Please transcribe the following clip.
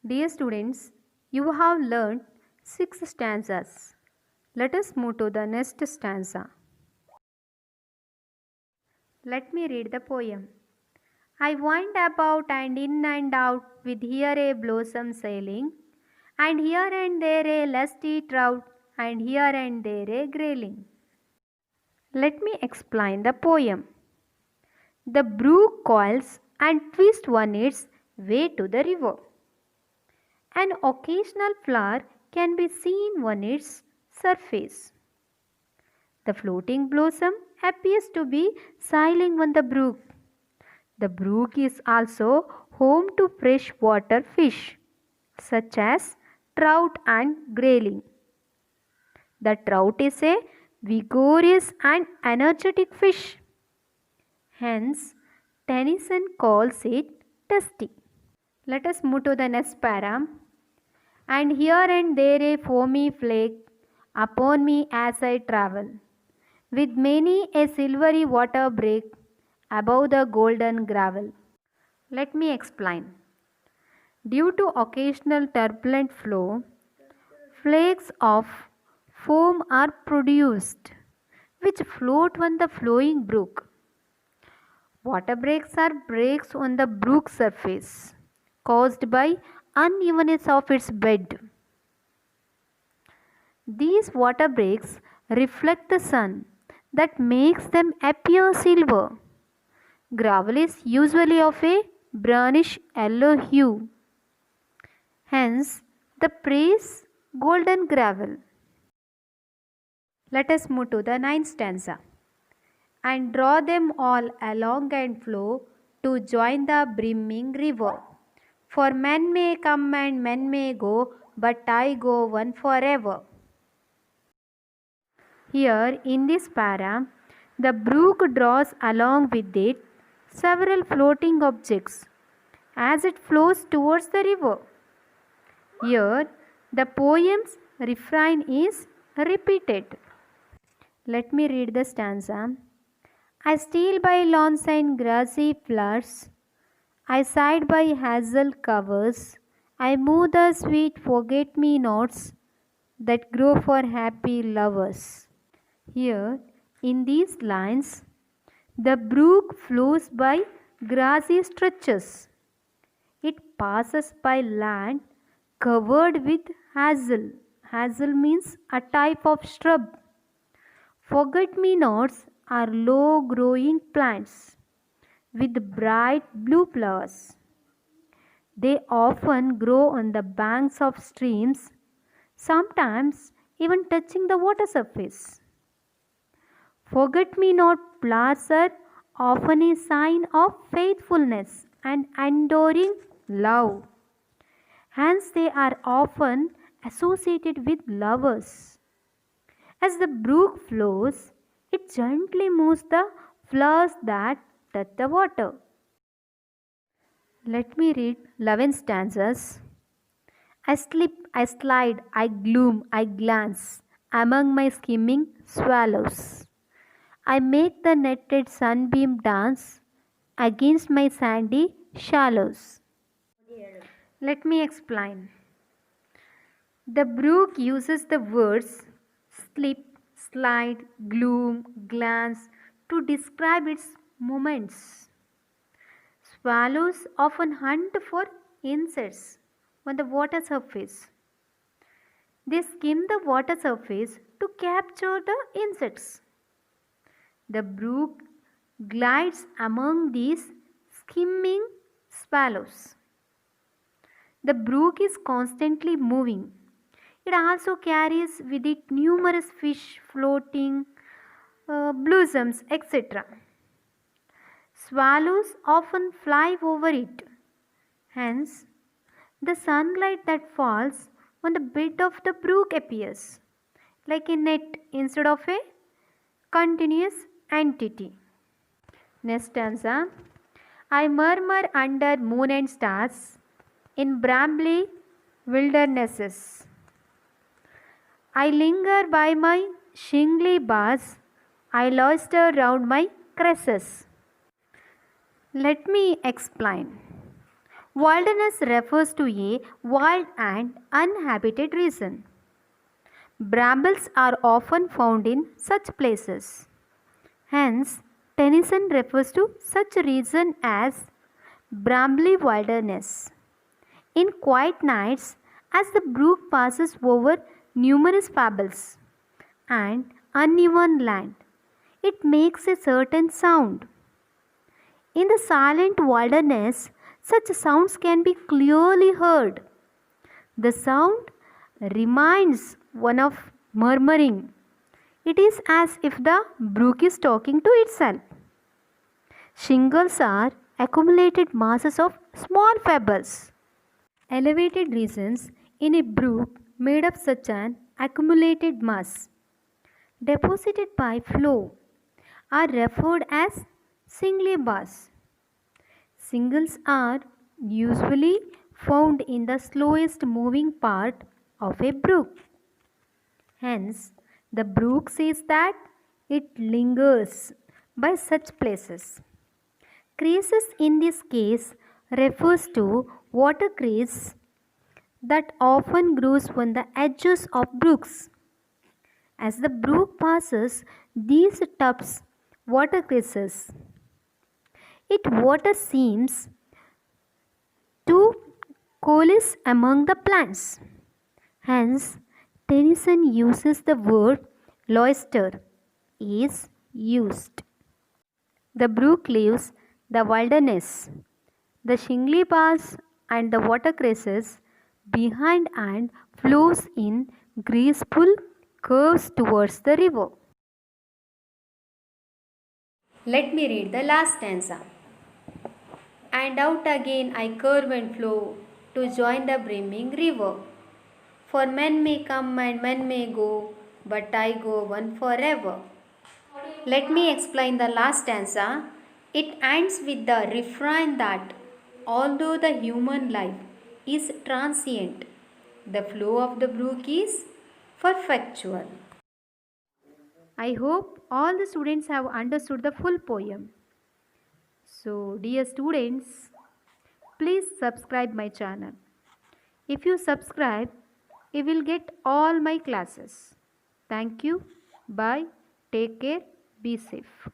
Dear students, you have learned 6 stanzas. Let us move to the next stanza. Let me read the poem. I wind about and in and out with here a blossom sailing, and here and there a lusty trout, and here and there a grayling. Let me explain the poem. The brook coils and twists on its way to the river. An occasional flower can be seen on its surface. The floating blossom appears to be sailing on the brook. The brook is also home to freshwater fish such as trout and grayling. The trout is a vigorous and energetic fish. Hence, Tennyson calls it testy. Let us move to the next para. And here and there a foamy flake upon me as I travel, with many a silvery water break above the golden gravel. Let me explain. Due to occasional turbulent flow, flakes of foam are produced, which float on the flowing brook. Water breaks are breaks on the brook surface, caused by unevenness of its bed. These water breaks reflect the sun that makes them appear silver. Gravel is usually of a brownish yellow hue. Hence, the praise golden gravel. Let us move to the ninth stanza. And draw them all along and flow to join the brimming river. For men may come and men may go, but I go one forever. Here in this para, the brook draws along with it several floating objects as it flows towards the river. Here, the poem's refrain is repeated. Let me read the stanza. I steal by lawns and grassy flowers. I side by hazel covers. I move the sweet forget-me-nots that grow for happy lovers. Here, in these lines, the brook flows by grassy stretches. It passes by land covered with hazel. Hazel means a type of shrub. Forget-me-nots are low-growing plants with bright blue flowers. They often grow on the banks of streams, sometimes even touching the water surface. Forget-me-not flowers are often a sign of faithfulness and enduring love. Hence, they are often associated with lovers. As the brook flows, it gently moves the flowers that touch the water. Let me read 11 stanzas. I slip, I slide, I gloom, I glance among my skimming swallows. I make the netted sunbeam dance against my sandy shallows. Let me explain. The brook uses the words slip, slide, gloom, glance to describe its movements. Swallows often hunt for insects on the water surface. They skim the water surface to capture the insects. The brook glides among these skimming swallows. The brook is constantly moving. It also carries with it numerous fish floating, blossoms, etc. Swallows often fly over it. Hence, the sunlight that falls on the bed of the brook appears like a net instead of a continuous entity. Next stanza. I murmur under moon and stars in brambly wildernesses. I linger by my shingly bars. I loiter round my cresses. Let me explain. Wilderness refers to a wild and uninhabited region. Brambles are often found in such places. Hence, Tennyson refers to such a region as brambly wilderness. In quiet nights, as the brook passes over numerous pebbles and uneven land, it makes a certain sound. In the silent wilderness, such sounds can be clearly heard. The sound reminds one of murmuring. It is as if the brook is talking to itself. Shingles are accumulated masses of small pebbles. Elevated regions in a brook made of such an accumulated mass deposited by flow are referred as shingly bars. Shingles are usually found in the slowest moving part of a brook. Hence, the brook says that it lingers by such places. Creases in this case refers to watercress that often grows on the edges of brooks. As the brook passes these tubs, watercresses, its water seems to coalesce among the plants. Hence, Tennyson uses the word cloister is used. The brook leaves the wilderness, the shingly bars and the watercresses behind and flows in graceful curves towards the river. Let me read the last stanza. And out again I curve and flow to join the brimming river. For men may come and men may go, but I go on forever. Let me explain the last stanza. It ends with the refrain that although the human life is transient, the flow of the brook is perpetual. I hope all the students have understood the full poem. So, dear students, please subscribe my channel. If you subscribe, you will get all my classes. Thank you. Bye. Take care. Be safe.